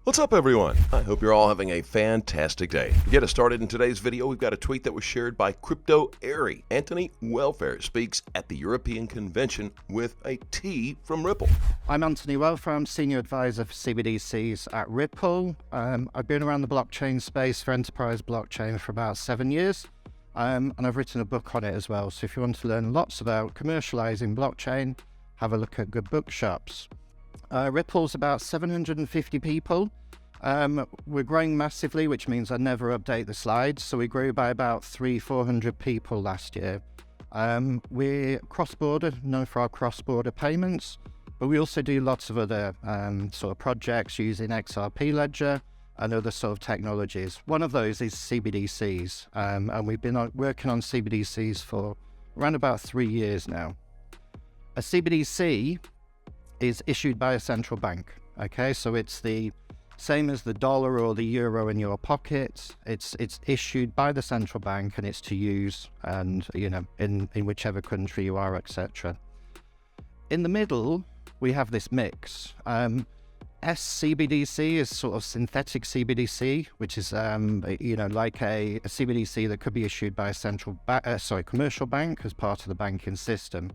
What's up, everyone? I hope you're all having a fantastic day. To get us started in today's video, we've got a tweet that was shared by Crypto Airy. Anthony Welfare speaks at the European Convention with a T from Ripple. I'm Anthony Welfare. I'm Senior Advisor for CBDCs at Ripple. I've been around the blockchain space for enterprise blockchain for about 7 years, and I've written a book on it as well. So if you want to learn lots about commercializing blockchain, have a look at good bookshops. Ripple's about 750 people. We're growing massively, which means I never update the slides. So we grew by about 400 people last year. We're cross-border, known for our cross-border payments, but we also do lots of other sort of projects using XRP ledger and other sort of technologies. One of those is CBDCs, and we've been working on CBDCs for around about 3 years now. A CBDC is issued by a central bank. Okay, so it's the same as the dollar or the euro in your pocket. It's issued by the central bank, and it's to use, and in whichever country you are, etc. In the middle, we have this mix. SCBDC is sort of synthetic CBDC, which is like a CBDC that could be issued by a commercial bank as part of the banking system.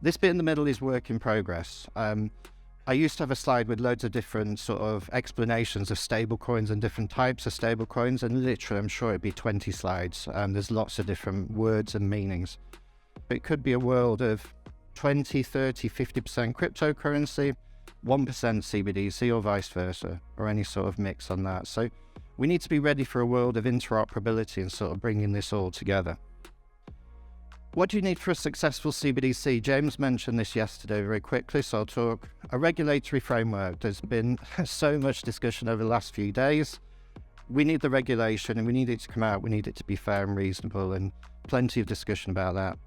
This bit in the middle is work in progress. I used to have a slide with loads of different sort of explanations of stablecoins and different types of stablecoins, and literally I'm sure it'd be 20 slides. There's lots of different words and meanings. It could be a world of 20, 30, 50% cryptocurrency, 1% CBDC, or vice versa, or any sort of mix on that. So we need to be ready for a world of interoperability and sort of bringing this all together. What do you need for a successful CBDC? James mentioned this yesterday very quickly, so I'll talk. A regulatory framework. There's been so much discussion over the last few days. We need the regulation, and we need it to come out. We need it to be fair and reasonable, and plenty of discussion about that.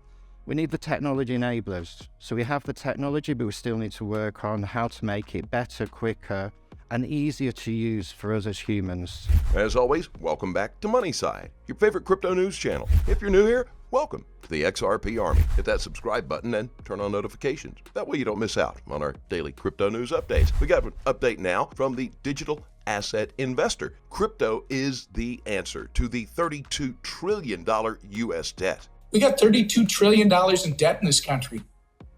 We need the technology enablers. So we have the technology, but we still need to work on how to make it better, quicker, and easier to use for us as humans. As always, welcome back to Moneyside, your favorite crypto news channel. If you're new here, welcome to the XRP Army. Hit that subscribe button and turn on notifications. That way you don't miss out on our daily crypto news updates. We got an update now from the digital asset investor. Crypto is the answer to the $32 trillion U.S. debt. We got $32 trillion in debt in this country.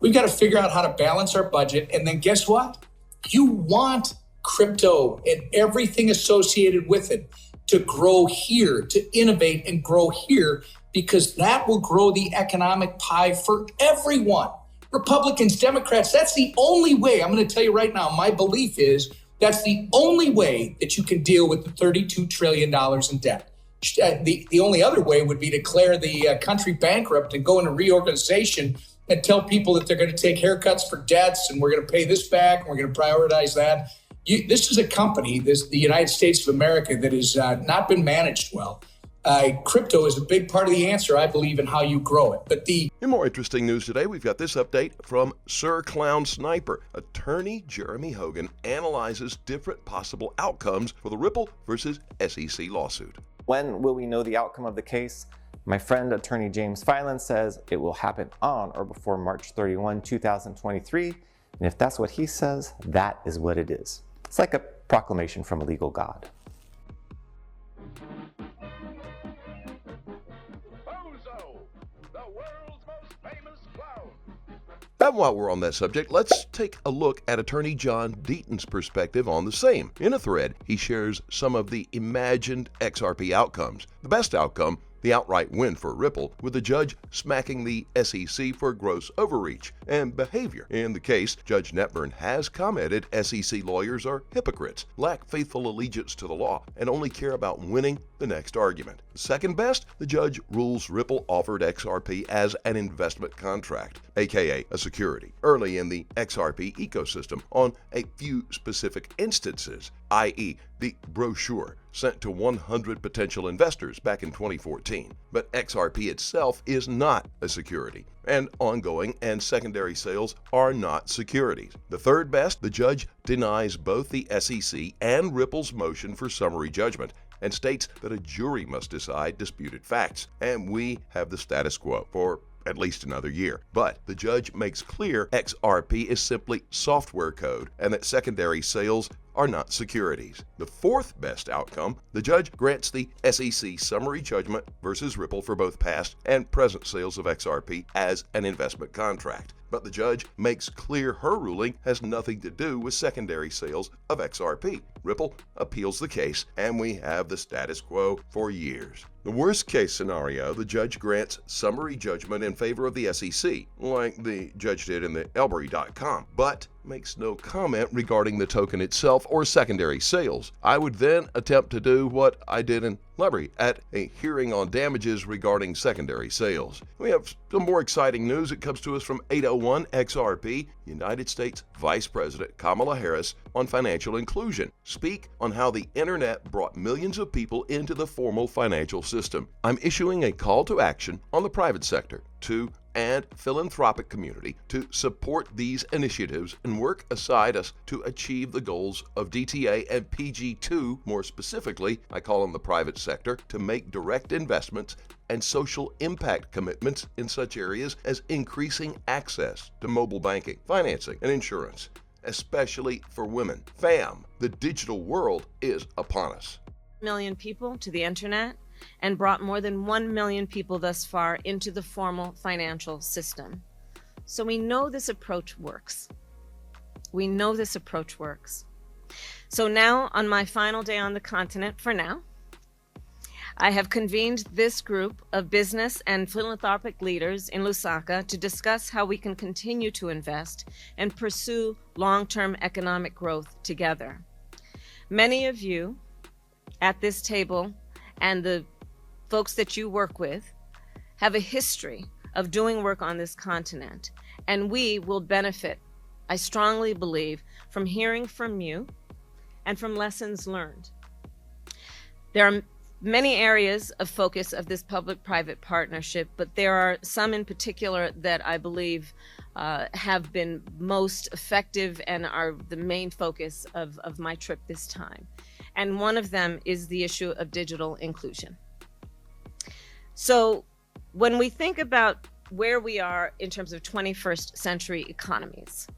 We've got to figure out how to balance our budget. And then guess what? You want crypto and everything associated with it to grow here, to innovate and grow here, because that will grow the economic pie for everyone. Republicans, Democrats, that's the only way. I'm going to tell you right now, my belief is that's the only way that you can deal with the $32 trillion in debt. The only other way would be to declare the country bankrupt and go into reorganization and tell people that they're going to take haircuts for debts and we're going to pay this back and we're going to prioritize that. This is a company, the United States of America, that has not been managed well. Crypto is a big part of the answer, I believe, in how you grow it. But in more interesting news today, we've got this update from Sir Clown Sniper. Attorney Jeremy Hogan analyzes different possible outcomes for the Ripple versus SEC lawsuit. When will we know the outcome of the case? My friend, attorney James Filan, says it will happen on or before March 31, 2023. And if that's what he says, that is what it is. It's like a proclamation from a legal god. And while we're on that subject, let's take a look at attorney John Deaton's perspective on the same. In a thread, he shares some of the imagined XRP outcomes. The best outcome, the outright win for Ripple, with the judge smacking the SEC for gross overreach and behavior. In the case, Judge Netburn has commented SEC lawyers are hypocrites, lack faithful allegiance to the law, and only care about winning the next argument. Second best, the judge rules Ripple offered XRP as an investment contract, aka a security, early in the XRP ecosystem on a few specific instances, i.e. the brochure sent to 100 potential investors back in 2014. But XRP itself is not a security, and ongoing and secondary sales are not securities. The third best, the judge denies both the SEC and Ripple's motion for summary judgment and states that a jury must decide disputed facts, and we have the status quo for at least another year. But the judge makes clear XRP is simply software code and that secondary sales are not securities. The fourth best outcome, the judge grants the SEC summary judgment versus Ripple for both past and present sales of XRP as an investment contract. But the judge makes clear her ruling has nothing to do with secondary sales of XRP. Ripple appeals the case, and we have the status quo for years. The worst case scenario, the judge grants summary judgment in favor of the SEC, like the judge did in the Elbury.com, but makes no comment regarding the token itself or secondary sales. I would then attempt to do what I did in Lebury at a hearing on damages regarding secondary sales. We have some more exciting news. It comes to us from 801 XRP, United States Vice President Kamala Harris on financial inclusion. Speak on how the internet brought millions of people into the formal financial system. I'm issuing a call to action on the private sector and philanthropic community to support these initiatives and work aside us to achieve the goals of DTA and PG2. More specifically, I call on the private sector to make direct investments and social impact commitments in such areas as increasing access to mobile banking, financing, and insurance, especially for women. Fam, the digital world is upon us. Million people to the internet and brought more than 1 million people thus far into the formal financial system. So we know this approach works. We know this approach works. So now, on my final day on the continent, for now, I have convened this group of business and philanthropic leaders in Lusaka to discuss how we can continue to invest and pursue long-term economic growth together. Many of you at this table and the folks that you work with have a history of doing work on this continent, and we will benefit, I strongly believe, from hearing from you and from lessons learned. There are many areas of focus of this public-private partnership, but there are some in particular that I believe have been most effective and are the main focus of my trip this time. And one of them is the issue of digital inclusion. So when we think about where we are in terms of 21st century economies,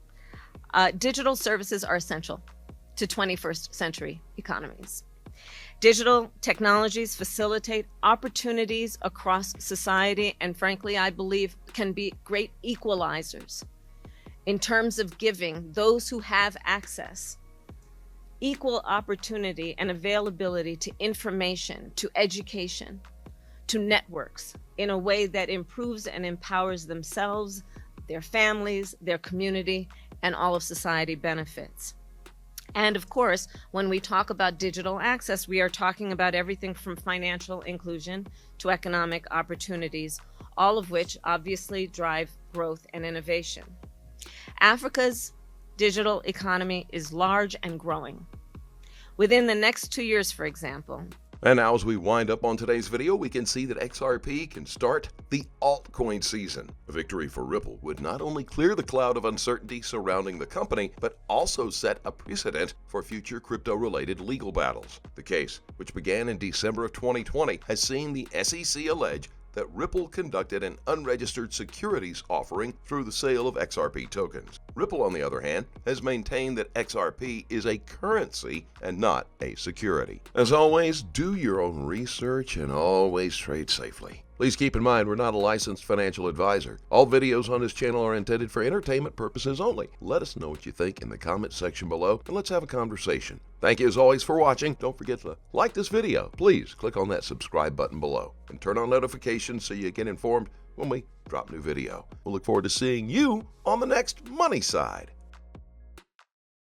digital services are essential to 21st century economies. Digital technologies facilitate opportunities across society and, frankly, I believe can be great equalizers in terms of giving those who have access equal opportunity and availability to information, to education, to networks in a way that improves and empowers themselves, their families, their community, and all of society benefits. And of course, when we talk about digital access, we are talking about everything from financial inclusion to economic opportunities, all of which obviously drive growth and innovation. Africa's digital economy is large and growing. Within the next 2 years, for example. And now as we wind up on today's video, we can see that XRP can start the altcoin season. A victory for Ripple would not only clear the cloud of uncertainty surrounding the company, but also set a precedent for future crypto-related legal battles. The case, which began in December of 2020, has seen the SEC allege that Ripple conducted an unregistered securities offering through the sale of XRP tokens. Ripple, on the other hand, has maintained that XRP is a currency and not a security. As always, do your own research and always trade safely. Please keep in mind, we're not a licensed financial advisor. All videos on this channel are intended for entertainment purposes only. Let us know what you think in the comment section below, and let's have a conversation. Thank you as always for watching. Don't forget to like this video. Please click on that subscribe button below and turn on notifications so you get informed when we drop new video. We'll look forward to seeing you on the next Money Side.